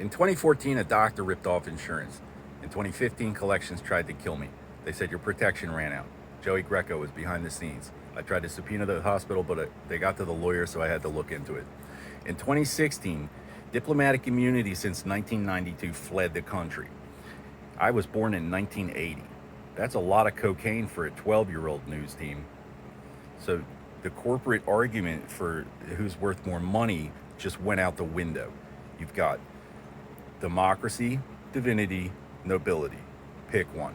In 2014, a doctor ripped off insurance. In 2015, collections tried to kill me. They said your protection ran out. Joey Greco was behind the scenes. I tried to subpoena the hospital, but they got to the lawyer, so I had to look into it. In 2016, diplomatic immunity since 1992 fled the country. I was born in 1980. That's a lot of cocaine for a 12-year-old news team. So the corporate argument for who's worth more money just went out the window. You've got democracy, divinity, nobility. Pick one.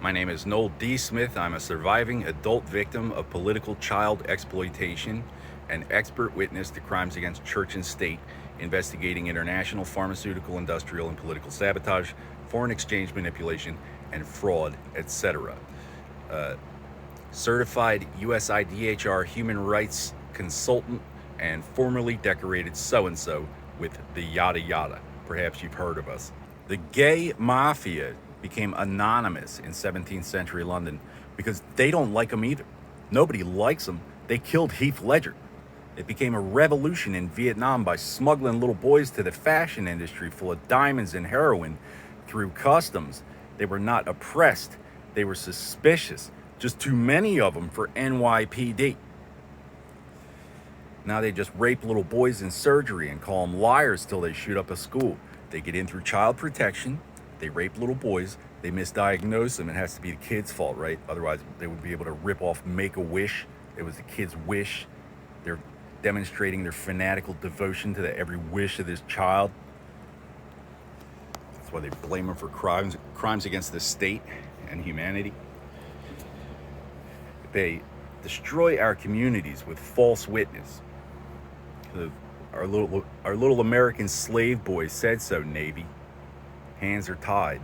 My name is Noel D. Smith. I'm a surviving adult victim of political child exploitation and expert witness to crimes against church and state, investigating international pharmaceutical, industrial, and political sabotage, foreign exchange manipulation, and fraud, etc. Certified USIDHR human rights consultant and formerly decorated so-and-so with the yada yada. Perhaps you've heard of us. The gay mafia became anonymous in 17th century London because they don't like them either. Nobody likes them. They killed Heath Ledger. It became a revolution in Vietnam by smuggling little boys to the fashion industry full of diamonds and heroin through customs. They were not oppressed. They were suspicious. Just too many of them for NYPD. Now they just rape little boys in surgery and call them liars till they shoot up a school. They get in through child protection. They rape little boys. They misdiagnose them. It has to be the kid's fault, right? Otherwise, they would be able to rip off Make-A-Wish. It was the kid's wish. They're demonstrating their fanatical devotion to every wish of this child. That's why they blame them for crimes against the state and humanity. They destroy our communities with false witness. Our little American slave boy said so, Navy. Hands are tied.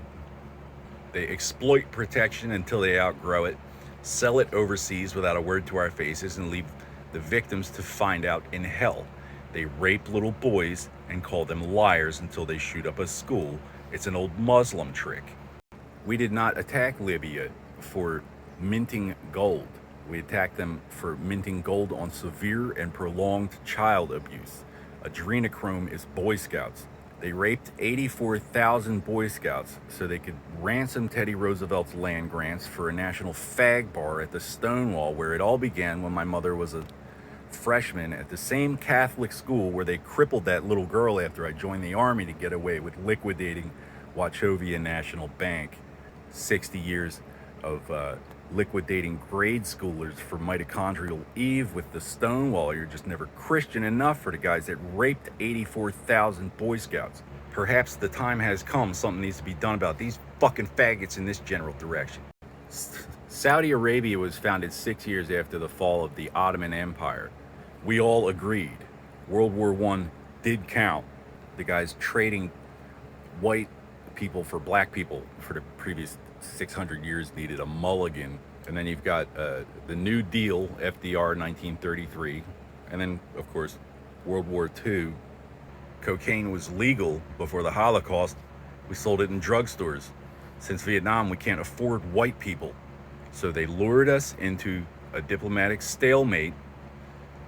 They exploit protection until they outgrow it, sell it overseas without a word to our faces, and leave the victims to find out in hell. They rape little boys and call them liars until they shoot up a school. It's an old Muslim trick. We did not attack Libya for minting gold. We attacked them for minting gold on severe and prolonged child abuse. Adrenochrome is Boy Scouts. They raped 84,000 Boy Scouts so they could ransom Teddy Roosevelt's land grants for a national fag bar at the Stonewall, where it all began when my mother was a freshman at the same Catholic school where they crippled that little girl after I joined the Army to get away with liquidating Wachovia National Bank. 60 years of liquidating grade schoolers for mitochondrial Eve with the Stonewall. You're just never Christian enough for the guys that raped 84,000 Boy Scouts. Perhaps the time has come. Something needs to be done about these fucking faggots in this general direction. Saudi Arabia was founded 6 years after the fall of the Ottoman Empire. We all agreed. World War I did count. The guys trading white people for black people for the previous 600 years needed a mulligan. And then you've got the New Deal, FDR, 1933. And then, of course, World War II. Cocaine was legal before the Holocaust. We sold it in drugstores. Since Vietnam, we can't afford white people. So they lured us into a diplomatic stalemate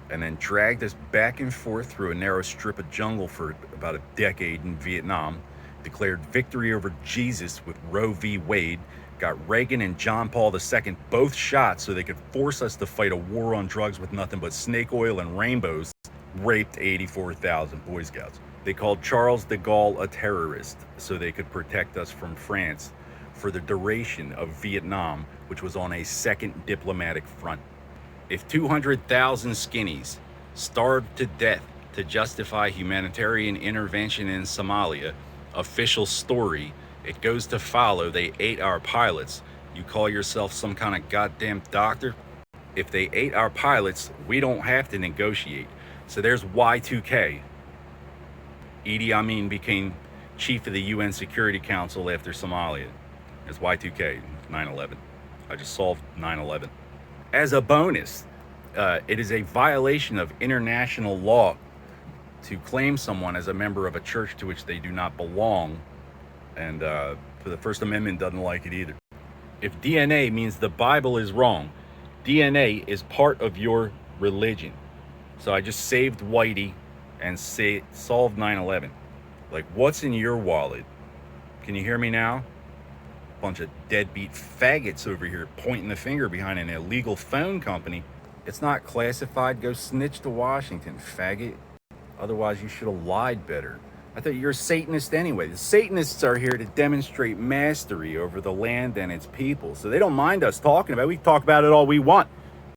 and then dragged us back and forth through a narrow strip of jungle for about a decade in Vietnam, declared victory over Jesus with Roe v. Wade, got Reagan and John Paul II both shot so they could force us to fight a war on drugs with nothing but snake oil and rainbows, raped 84,000 Boy Scouts. They called Charles de Gaulle a terrorist so they could protect us from France for the duration of Vietnam, which was on a second diplomatic front. If 200,000 skinnies starved to death to justify humanitarian intervention in Somalia, official story, it goes to follow they ate our pilots. You call yourself some kind of goddamn doctor? If they ate our pilots, we don't have to negotiate. So there's Y2K. Idi Amin became chief of the UN Security Council after Somalia. There's Y2K, 9/11. I just solved 9/11. As a bonus, it is a violation of international law to claim someone as a member of a church to which they do not belong, and the First Amendment doesn't like it either. If DNA means the Bible is wrong, DNA is part of your religion. So I just saved Whitey and solved 9/11. Like, what's in your wallet? Can you hear me now? Bunch of deadbeat faggots over here pointing the finger behind an illegal phone company. It's not classified. Go snitch to Washington, faggot. Otherwise, you should have lied better. I thought you were a Satanist anyway. The Satanists are here to demonstrate mastery over the land and its people, so they don't mind us talking about it. We can talk about it all we want.